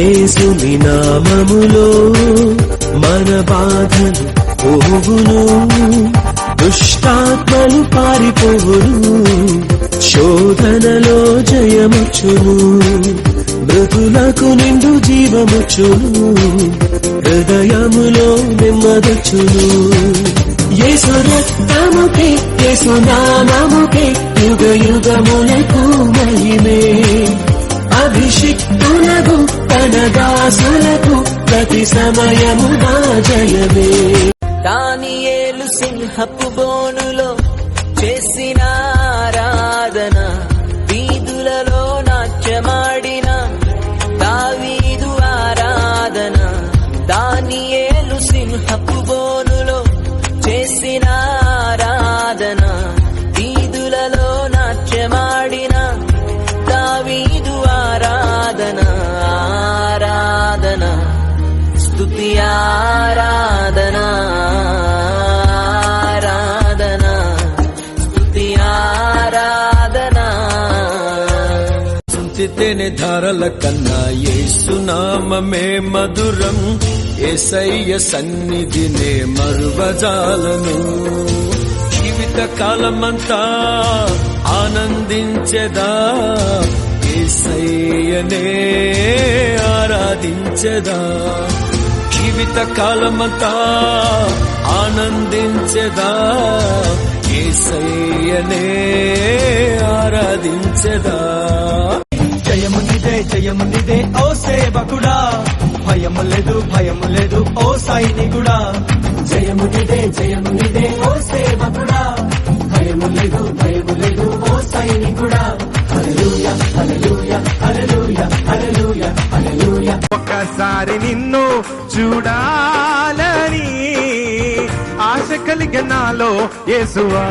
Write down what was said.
యేసుని నామములో మన బాధలు పోవును, దుష్టాత్మలు పారిపోవును, శోధనలో జయముచ్చును, మృతులకు నిండు జీవముచ్చును, హృదయములో నెమ్మదొచ్చును. యేసు రక్తముకే యేసు నామముకే యుగ యుగములకు మహిమే, అభిషిక్తులకు తన దాసులకు ప్రతి సమయముగా జయమే. దానియేలు సింహపు బోనులో చేసిన ఆరాధన, వీధులలో నాట్యమాడిన దావీదు ఆరాధన. దానియేలు సింహపు బోనులో చేసిన ఆరాధన, వీధులలో నాట్యమాడిన దావీదు ఆరాధన. ఆరాధన స్తుతి ఆరాధన, ఆరాధన స్తుతి ఆరాధన. చింతితేనే ధారల కన్నా యేసునామమే మధురం, యేసయ్య సన్నిధినే మరువజాలను. జీవిత కాలమంతా ఆనందించెదా, యేసయ్యనే ఆరాధించెదా. జీవిత కాలమంతా ఆనందించెదా, యేసయ్యనే ఆరాధించెదా. జయము నిదే ఓ సేవకుడా, భయము లేదు ఓ సైనికుడా. జయము నిదే ఓ సేవకుడా, భయము లేదు ఓ సైనికుడా. హల్లెలూయా హల్లెలూయా హల్లెలూయా హల్లెలూయా హల్లెలూయా. ఒక్కసారి నిన్ను చూడాలని ఆశ కలిగ నాలో యేసువా.